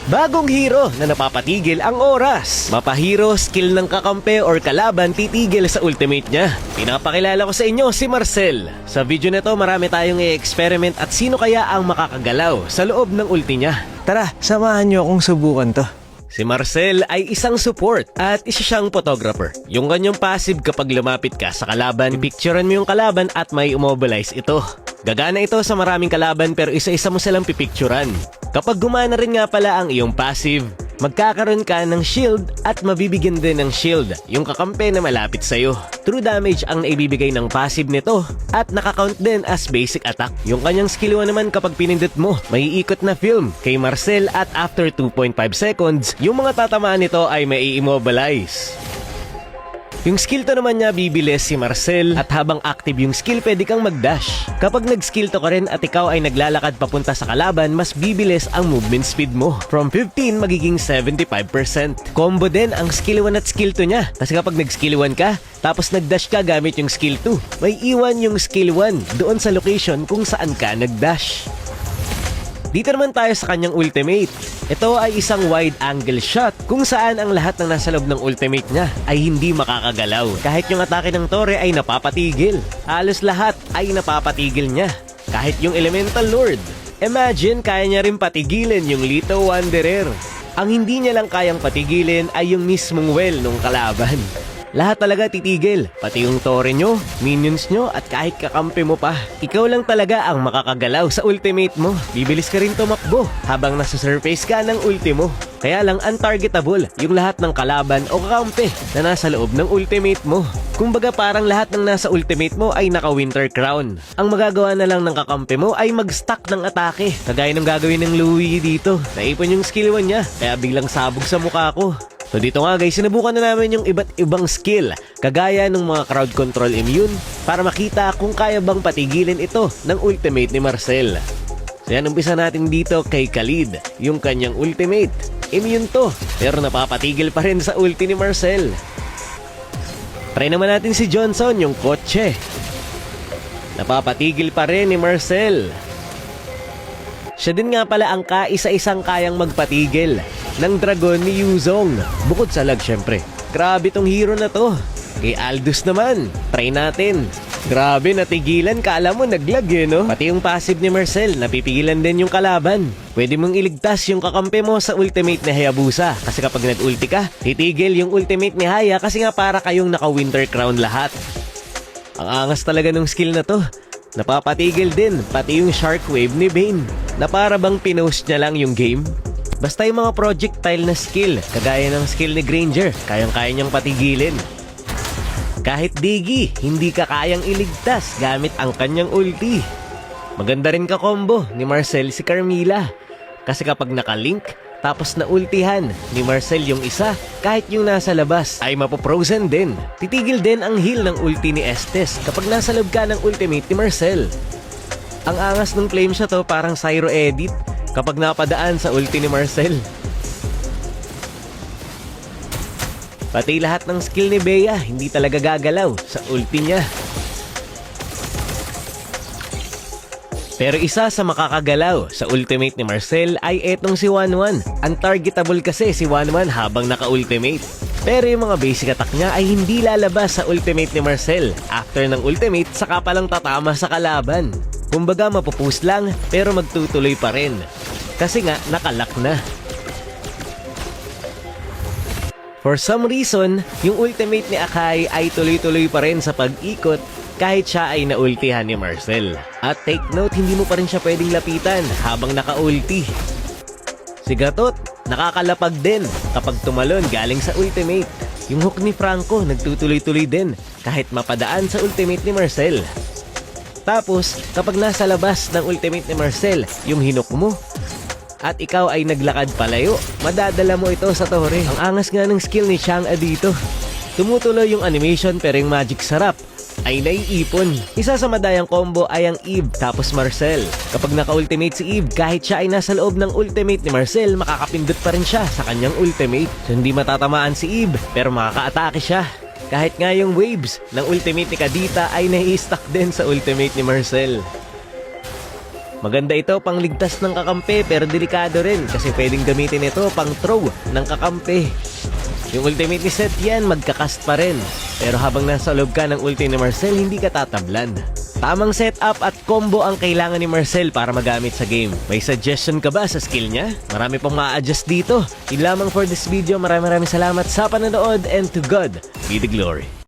Bagong hero na napapatigil ang oras. Mapahero, skill ng kakampi or kalaban titigil sa ultimate niya. Pinapakilala ko sa inyo si Marcel. Sa video na to marami tayong i-experiment at sino kaya ang makakagalaw sa loob ng ulti niya. Tara, samahan niyo akong subukan to. Si Marcel ay isang support at isa siyang photographer. Yung kanyang passive kapag lumapit ka sa kalaban, picturean mo yung kalaban at may immobilize ito. Gagana ito sa maraming kalaban pero isa-isa mo silang pipicturan. Kapag gumana rin nga pala ang iyong passive, magkakaroon ka ng shield at mabibigyan din ng shield yung kakampi na malapit sa'yo. True damage ang naibibigay ng passive nito at nakakount din as basic attack. Yung kanyang skill 1 naman kapag pinindot mo, may iikot na film kay Marcel at after 2.5 seconds, yung mga tatamaan nito ay may immobilize. Yung skill to naman niya bibilis si Marcel at habang active yung skill pwede kang mag-dash. Kapag nag-skill to ka rin at ikaw ay naglalakad papunta sa kalaban, mas bibilis ang movement speed mo. From 15 magiging 75%. Combo din ang skill 1 at skill 2 niya. Kasi kapag nag-skill 1 ka, tapos nag-dash ka gamit yung skill 2, may iwan yung skill 1 doon sa location kung saan ka nag-dash. Dito naman tayo sa kanyang ultimate. Ito ay isang wide angle shot kung saan ang lahat ng nasa loob ng ultimate niya ay hindi makakagalaw. Kahit yung atake ng Torre ay napapatigil. Halos lahat ay napapatigil niya. Kahit yung Elemental Lord. Imagine kaya niya rin patigilin yung Litho Wanderer. Ang hindi niya lang kayang patigilin ay yung mismong well nung kalaban. Lahat talaga titigil, pati yung Torre nyo, minions nyo at kahit kakampi mo pa. Ikaw lang talaga ang makakagalaw sa ultimate mo. Bibilis ka rin tumakbo habang nasa surface ka ng ulti mo. Kaya lang untargetable yung lahat ng kalaban o kakampi na nasa loob ng ultimate mo. Kumbaga parang lahat ng nasa ultimate mo ay naka-winter crown. Ang magagawa na lang ng kakampi mo ay mag-stack ng atake. Kagaya ng gagawin ng Louie dito. Naipon yung skill 1 niya, kaya biglang sabog sa mukha ko. So dito nga guys, sinubukan na namin yung iba't ibang skill kagaya ng mga crowd control immune para makita kung kaya bang patigilin ito ng ultimate ni Marcel. So yan, umpisa natin dito kay Khalid, yung kanyang ultimate. Immune to, pero napapatigil pa rin sa ulti ni Marcel. Try naman natin si Johnson, yung kotse. Napapatigil pa rin ni Marcel. Siya din nga pala ang kaisa-isang kayang magpatigil ng dragon ni Yuzong. Bukod sa lag syempre. Grabe tong hero na to. Kay Aldous naman, try natin. Grabe, natigilan, kala mo naglag no? Pati yung passive ni Marcel, napipigilan din yung kalaban. Pwede mong iligtas yung kakampi mo sa ultimate ni Hayabusa. Kasi kapag nag-ulti ka, titigil yung ultimate ni Haya kasi nga para kayong naka-winter crown lahat. Ang angas talaga ng skill na to. Napapatigil din, pati yung Sharkwave ni Bane, na para bang pinost niya lang yung game. Basta yung mga projectile na skill, kagaya ng skill ni Granger, kayang-kaya niyang patigilin. Kahit Diggy, hindi ka kayang iligtas gamit ang kanyang ulti. Maganda rin ka-combo ni Marcel si Carmilla. Kasi kapag nakalink, tapos na ultihan ni Marcel yung isa, kahit yung nasa labas ay mapoprozen din. Titigil din ang heal ng ulti ni Estes kapag nasa loob ka ng ultimate ni Marcel. Ang angas ng flame shot to, parang Cyro edit kapag napadaan sa ulti ni Marcel. Pati lahat ng skill ni Bea hindi talaga gagalaw sa ulti niya. Pero isa sa makakagalaw sa ultimate ni Marcel ay etong si 1-1. Untargetable kasi si 1-1 habang naka-ultimate. Pero yung mga basic attack niya ay hindi lalabas sa ultimate ni Marcel. After ng ultimate, saka palang tatama sa kalaban. Kumbaga mapupus lang pero magtutuloy pa rin. Kasi nga nakalock na. For some reason, yung ultimate ni Akai ay tuloy-tuloy pa rin sa pag-ikot kahit siya ay naultihan ni Marcel. At take note, hindi mo pa rin siya pwedeng lapitan habang naka-ulti. Si Gatot, nakakalapag din kapag tumalon galing sa ultimate. Yung hook ni Franco, nagtutuloy-tuloy din kahit mapadaan sa ultimate ni Marcel. Tapos, kapag nasa labas ng ultimate ni Marcel, yung hinok mo, at ikaw ay naglakad palayo, madadala mo ito sa Torre. Ang angas nga ng skill ni Chang'e dito. Tumutuloy yung animation pero yung magic sarap ay naiipon. Isa sa madayang combo ay ang Eve tapos Marcel. Kapag naka-ultimate si Eve, kahit siya ay nasa loob ng ultimate ni Marcel, makakapindot pa rin siya sa kanyang ultimate. So hindi matatamaan si Eve pero makaka-atake siya. Kahit nga yung waves ng ultimate ni Kadita ay nai-stuck din sa ultimate ni Marcel. Maganda ito pang ligtas ng kakampi pero delikado rin kasi pwedeng gamitin ito pang throw ng kakampi. Yung ultimate ni Seth yan, magkakast pa rin. Pero habang nasa loob ka ng ulti ni Marcel, hindi ka tatablan. Tamang setup at combo ang kailangan ni Marcel para magamit sa game. May suggestion ka ba sa skill niya? Marami pang ma-adjust dito. Yun lamang for this video. Maraming salamat sa panonood and to God be the glory.